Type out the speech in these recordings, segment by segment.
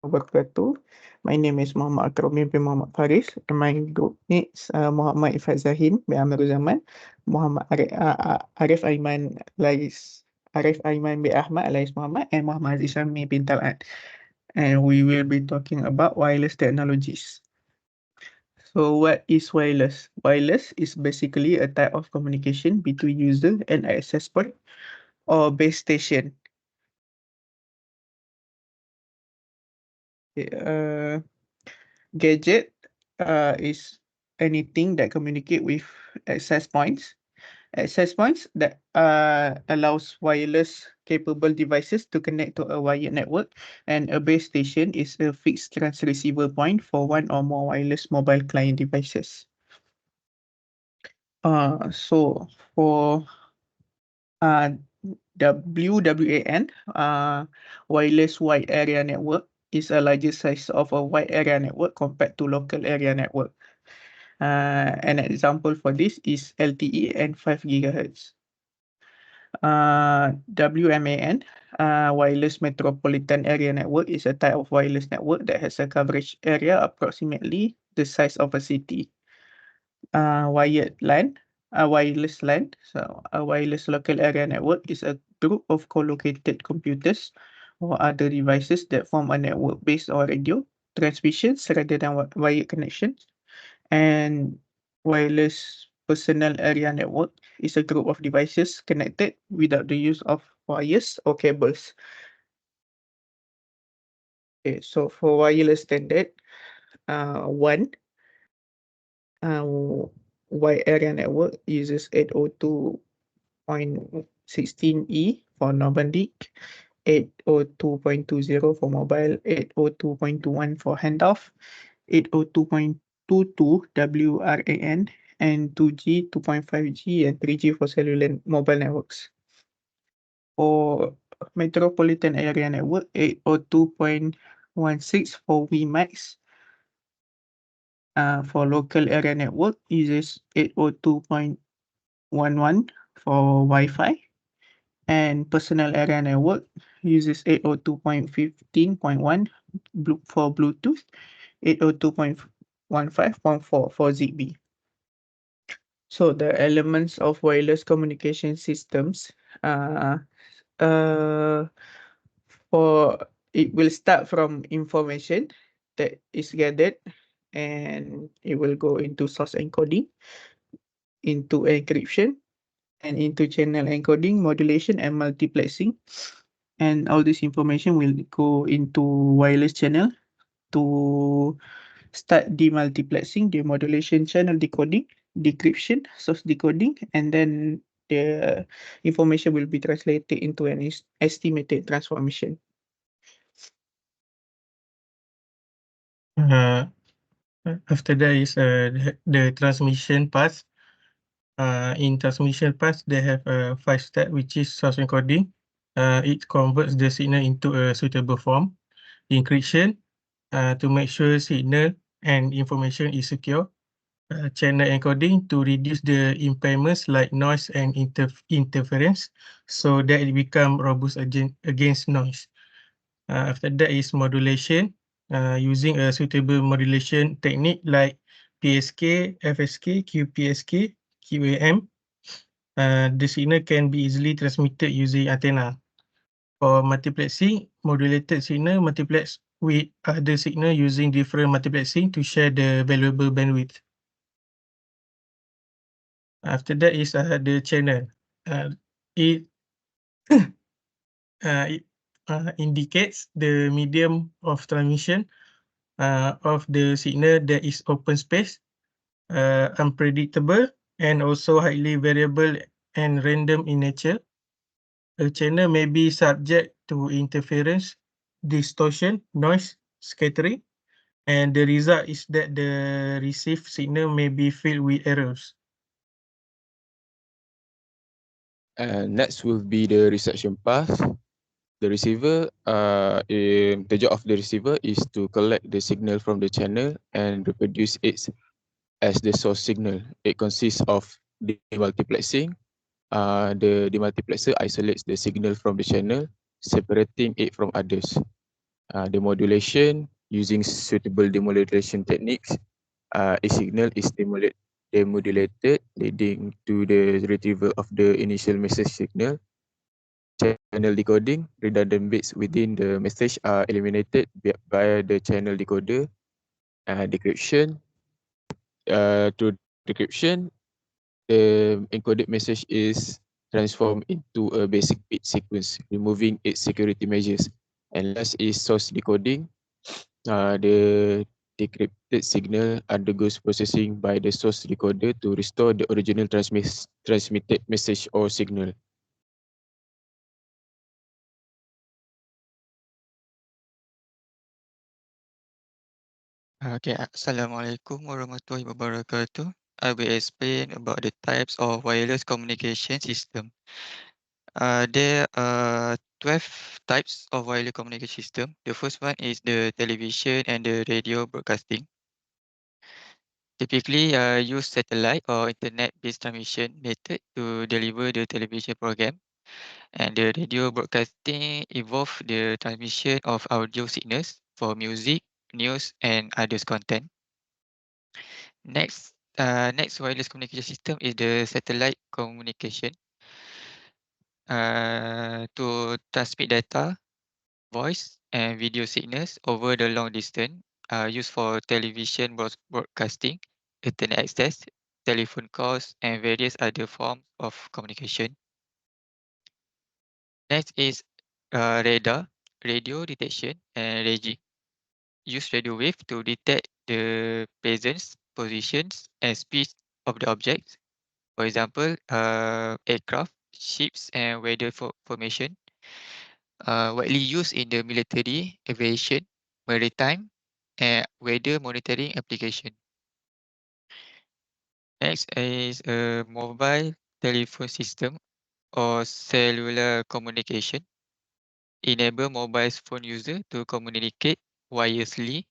wabarakatuh. My name is Muhammad Akram bin Muhammad Faris, and my group mates Muhammad Ifat Zahin bin Amirul Zaman, Muhammad Arif Aiman bin Ahmad alias Muhammad, and Muhammad Aziz Syami bin Talhat. And we will be talking about wireless technologies. So what is wireless? Wireless is basically a type of communication between user and access point or base station. Gadget is anything that communicate with access points. Access points that allows wireless capable devices to connect to a wired network, and a base station is a fixed transceiver point for one or more wireless mobile client devices. So for uh, WWAN, wireless wide area network is a larger size of a wide area network compared to local area network. An example for this is LTE and 5 GHz. WMAN, Wireless Metropolitan Area Network, is a type of wireless network that has a coverage area approximately the size of a city. Wired LAN, a wireless LAN, so a wireless local area network is a group of co-located computers or other devices that form a network based on radio transmissions rather than wired connections. And wireless personal area network is a group of devices connected without the use of wires or cables. Okay, so for wireless standard, one uh, wide area network uses 802.16e for non-band, 802.20 for mobile, 802.21 for handoff, 802.22 WRAN, and 2G, 2.5G, and 3G for cellular mobile networks. For metropolitan area network, 802.16 for WiMAX. For local area network, uses 802.11 for Wi-Fi. And personal area network uses 802.15.1 for Bluetooth, 802.15.4 for ZigBee. So the elements of wireless communication systems, uh, uh, for it will start from information that is gathered, and it will go into source encoding, into encryption, and into channel encoding, modulation, and multiplexing. And all this information will go into wireless channel to start demultiplexing, demodulation, channel decoding, decryption, source decoding, and then the information will be translated into an estimated transformation. After that is the transmission path. In transmission path, they have 5 steps, which is source encoding. It converts the signal into a suitable form. Encryption, to make sure signal and information is secure. Channel encoding to reduce the impairments like noise and interference, so that it become robust against noise. After that is modulation, using a suitable modulation technique like PSK, FSK, QPSK, QAM. The signal can be easily transmitted using antenna. For multiplexing, modulated signal multiplex with other signal using different multiplexing to share the valuable bandwidth. After that is the channel. It indicates the medium of transmission of the signal that is open space, unpredictable, and also highly variable and random in nature. A channel may be subject to interference, distortion, noise, scattering, and the result is that the received signal may be filled with errors. And next will be the reception path. The receiver, the job of the receiver is to collect the signal from the channel and reproduce it as the source signal. It consists of demultiplexing. The demultiplexer isolates the signal from the channel, separating it from others. Demodulation, using suitable demodulation techniques, a signal is demodulated, leading to the retrieval of the initial message signal. Channel decoding, redundant bits within the message are eliminated via the channel decoder. Decryption, through decryption, the encoded message is transformed into a basic bit sequence, removing its security measures. And last is source decoding. The decrypted signal undergoes processing by the source decoder to restore the original transmitted message or signal. Okay, Assalamualaikum warahmatullahi wabarakatuh. I will explain about the types of wireless communication system. There are 12 types of wireless communication system. The first one is the television and the radio broadcasting. Typically, use satellite or internet-based transmission method to deliver the television program, and the radio broadcasting involve the transmission of audio signals for music, news, and others content. Next wireless communication system is the satellite communication. To transmit data, voice, and video signals over the long distance, used for television broadcasting, internet access, telephone calls, and various other forms of communication. Next is radar, radio detection, and ranging. Use radio wave to detect the presence, positions, and speed of the objects. For example, aircraft, ships, and weather formation. Widely used in the military, aviation, maritime, and weather monitoring application. Next is a mobile telephone system or cellular communication. Enable mobile phone user to communicate wirelessly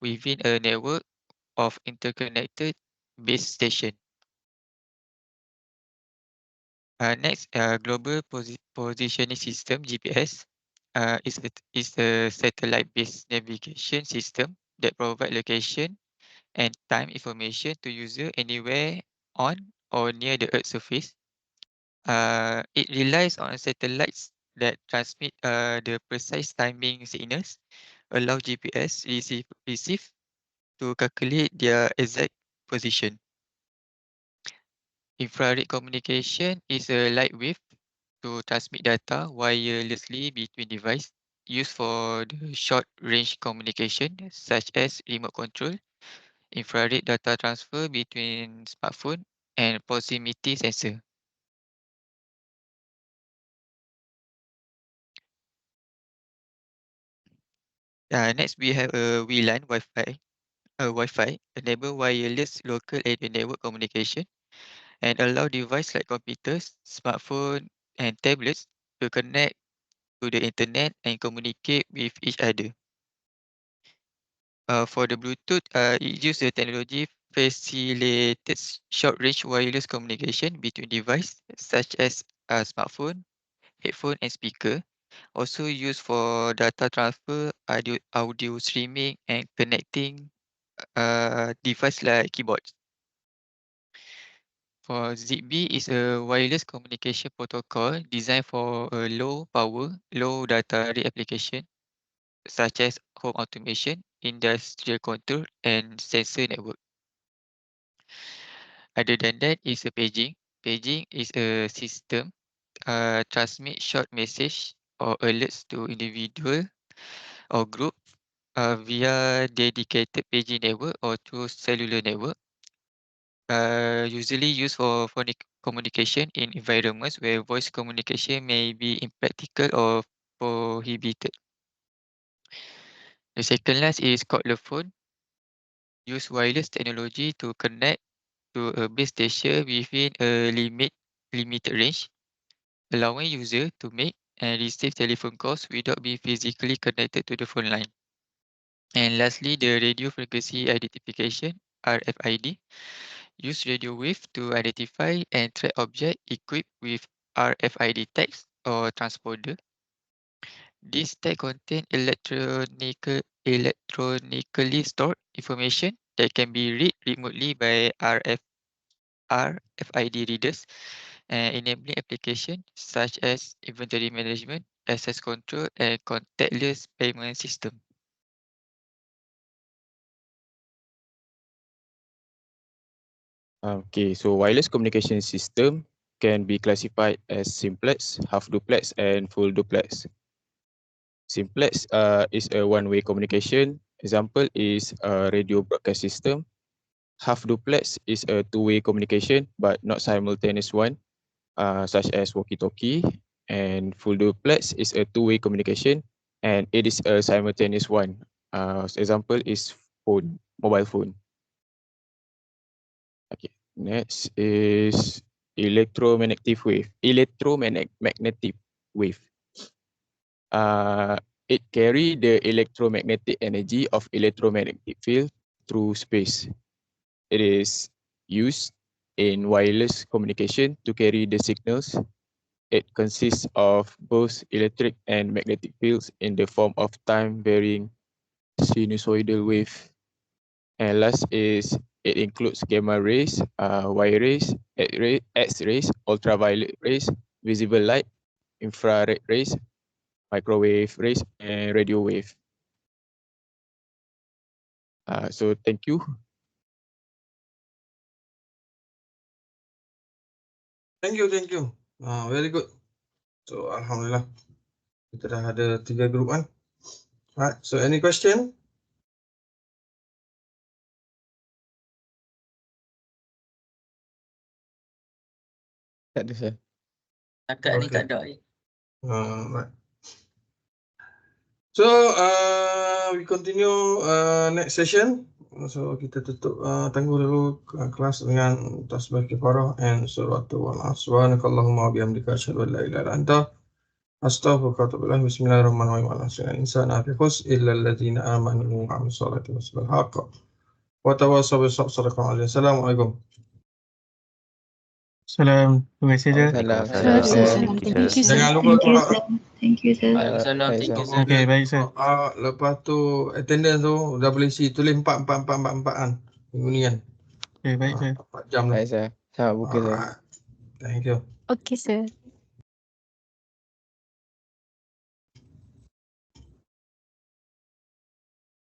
within a network of interconnected base station. Next, global positioning system (GPS) is a satellite-based navigation system that provide location and time information to user anywhere on or near the Earth's surface. It relies on satellites that transmit the precise timing signals, allow GPS receive to calculate their exact position. Infrared communication is a light wave to transmit data wirelessly between devices used for the short range communication such as remote control, infrared data transfer between smartphone, and proximity sensor. Next, we have a WLAN Wi-Fi enable wireless local area network communication and allow devices like computers, smartphone, and tablets to connect to the internet and communicate with each other. For the Bluetooth, it uses the technology facilitates short-range wireless communication between devices such as a smartphone, headphone, and speaker. Also used for data transfer, audio streaming, and connecting device like keyboards. For ZigBee is a wireless communication protocol designed for a low power, low data rate application such as home automation, industrial control, and sensor network. Other than that is a paging. Paging is a system transmit short message or alerts to individual or group via dedicated paging network or through cellular network. Usually used for phonic communication in environments where voice communication may be impractical or prohibited. The second last is cordless phone. Use wireless technology to connect to a base station within a limited range, allowing user to make and receive telephone calls without being physically connected to the phone line. And lastly, the radio frequency identification (RFID). Use radio wave to identify and track objects equipped with RFID tags or transponder. This tag contain electronically stored information that can be read remotely by RFID readers, enabling applications such as inventory management, access control, and contactless payment system. Okay, so wireless communication system can be classified as simplex, half duplex, and full duplex. Simplex is a one-way communication. Example is a radio broadcast system. Half duplex is a two-way communication, but not simultaneous one, such as walkie-talkie. And full duplex is a two-way communication, and it is a simultaneous one. Example is phone, mobile phone. Okay, next is electromagnetic wave. Electromagnetic wave. It carry the electromagnetic energy of electromagnetic field through space. It is used in wireless communication to carry the signals. It consists of both electric and magnetic fields in the form of time-varying sinusoidal wave. And last is it includes gamma rays, Y rays, X-rays, ultraviolet rays, visible light, infrared rays, microwave rays, and radio wave. So thank you. Thank you. Very good. So alhamdulillah kita dah ada 3 group kan. Alright, so any question? Tak ada saya. Takat ni tak ada. Right. So we continue next session. So kita tutup tangguh dulu kelas dengan tasbih kifarah and suratul wal subhanakallahumma wa bihamdika asyhadu an la ilaha illa anta astaghfiruka wa atubu ilaik. Bismillahirrahmanirrahim. Al-insana fi khusr illa alladhina amanu wa 'amilus salihati wa tawasaw bil haqq wa tawasaw bis sabr. Assalamualaikum. Salam. Terima kasih, Sir. Waalaikumsalam. Thank you, sir. Jangan lupa keluar. Thank you, sir. Waalaikumsalam. Thank you, sir. Okey, baik, Sir. Lepas tu attendance tu dah boleh isi tulis 4 kan minggu ni kan. Okey, baik, Sir. 4 jam lah. Baik saya. Sama buka saya. Alright. Thank you. Okay, sir.